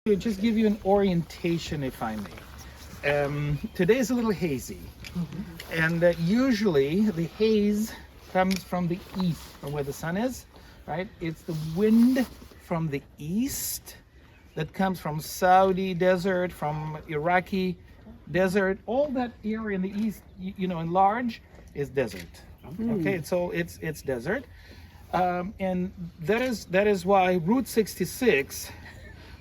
To just give you an orientation, if I may. Today is a little hazy, and usually the haze comes from the east, from where the sun is, right? It's the wind from the east that comes from Saudi desert, from Iraqi desert. All that area in the east, in large, is desert. Okay, so it's desert, and that is why Route 66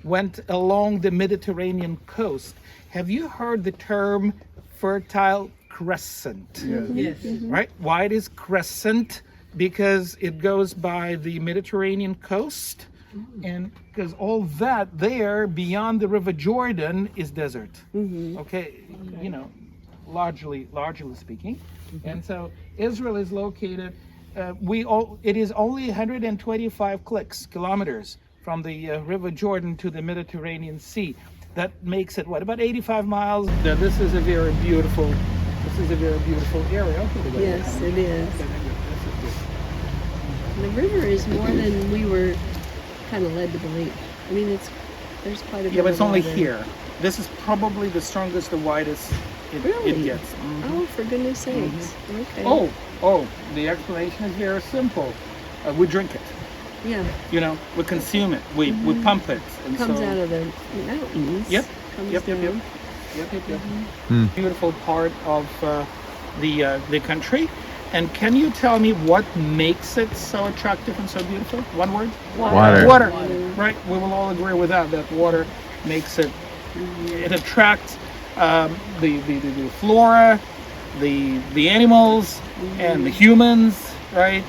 went along the Mediterranean coast. Have you heard the term Fertile Crescent? Yes. Right? Why it is crescent? Because it goes by the Mediterranean coast, and because all that there beyond the River Jordan is desert. Okay, largely speaking. And so Israel is located. It is only 125 kilometers from the River Jordan to the Mediterranean Sea. That makes it about 85 miles. Now, this is a very beautiful area. Yes, it is. The river is more than we were kind of led to believe. I mean, there's quite a bit. Yeah, but it's only water. here. This is probably the strongest, the widest it gets. Oh, for goodness sakes. Okay. Oh, the explanation is very simple. We drink it. Yeah. We consume it. We pump it. And Comes out of the mountains. Yep. Comes Yep. down. Beautiful part of the country. And can you tell me what makes it so attractive and so beautiful? One word? Water. Right. We will all agree with that. That water makes it. It attracts the flora, the animals, and the humans. Right.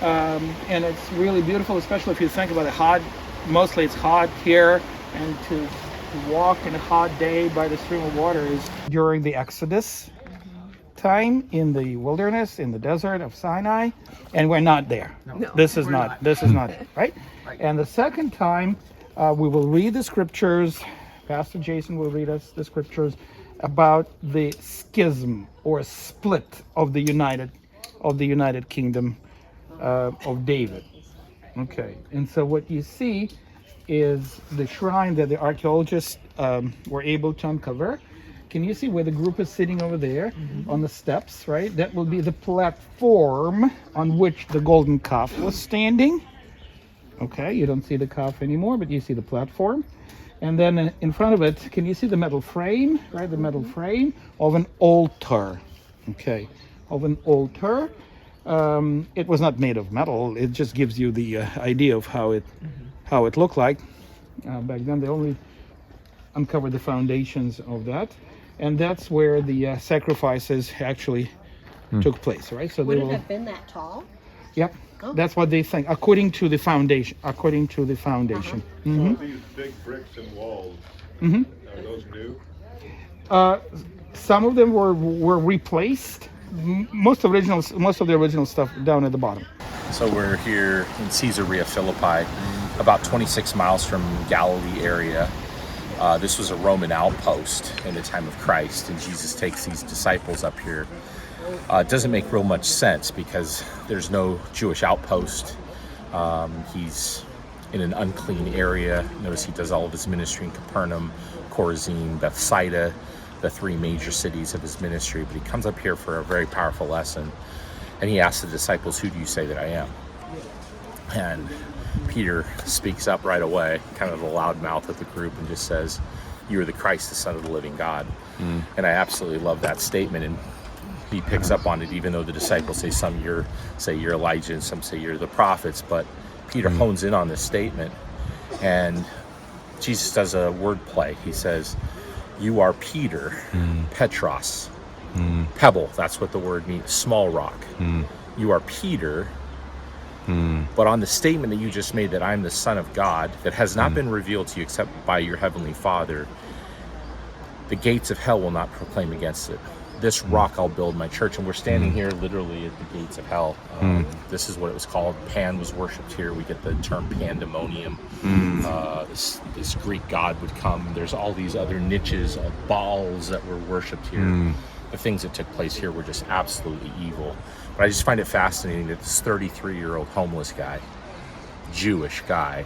And it's really beautiful, especially if you think about it. Mostly it's hot here, and to walk in a hot day by the stream of water is during the Exodus time in the wilderness, in the desert of Sinai, and we're not there. This is not it, right? And the second time, we will read the scriptures. Pastor Jason will read us the scriptures about the schism or split of the United Kingdom of David. Okay, and so what you see is the shrine that the archaeologists were able to uncover. Can you see where the group is sitting over there on the steps, right? That will be the platform on which the golden calf was standing. Okay, you don't see the calf anymore, but you see the platform. And then in front of it, can you see the metal frame, right? The metal frame of an altar. Okay, of an altar. It was not made of metal. It just gives you the idea of how it looked like. Back then, they only uncovered the foundations of that, and that's where the sacrifices actually took place. Right. So would it have been that tall? Yep. Oh. That's what they think, according to the foundation. Mm-hmm. These big bricks and walls. Are those new? Some of them were replaced. Most of the original stuff down at the bottom. So we're here in Caesarea Philippi, about 26 miles from Galilee area. This was a Roman outpost in the time of Christ, and Jesus takes these disciples up here. It doesn't make real much sense because there's no Jewish outpost. He's in an unclean area. Notice he does all of his ministry in Capernaum, Chorazin, Bethsaida, the three major cities of his ministry. But he comes up here for a very powerful lesson, and he asks the disciples, "Who do you say that I am?" And Peter speaks up right away, kind of a loud mouth at the group, and just says, "You are the Christ, the Son of the living God." And I absolutely love that statement, and he picks up on it, even though the disciples say you're Elijah, and some say you're the prophets. But Peter hones in on this statement, and Jesus does a word play. He says, "You are Peter, Petros, pebble." That's what the word means, small rock. You are Peter. But on the statement that you just made, that I'm the Son of God, that has not been revealed to you except by your heavenly Father, the gates of hell will not proclaim against it. This rock I'll build my church. And we're standing here literally at the gates of hell. This is what it was called. Pan was worshipped here. We get the term pandemonium. This Greek god would come. There's all these other niches of Baals that were worshipped here. The things that took place here were just absolutely evil. But I just find it fascinating that this 33-year-old homeless guy, Jewish guy,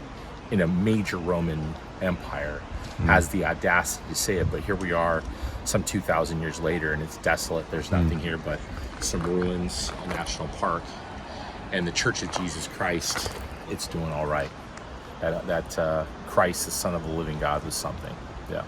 in a major Roman empire has the audacity to say it, but here we are some 2,000 years later and it's desolate. There's nothing here but some ruins, a national park, and the Church of Jesus Christ. It's doing all right. That Christ, the Son of the living God, was something. Yeah.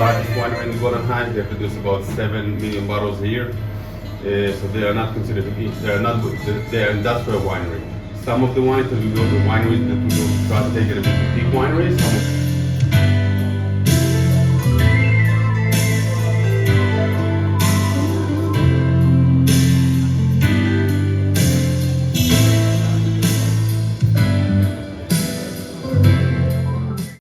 Largest winery in the Golden Heights. They produce about 7 million bottles a year. So they are not considered to be, they are not good. They are industrial winery. Some of the wines that we go to wineries that we go try to take it a bit to big wineries. Some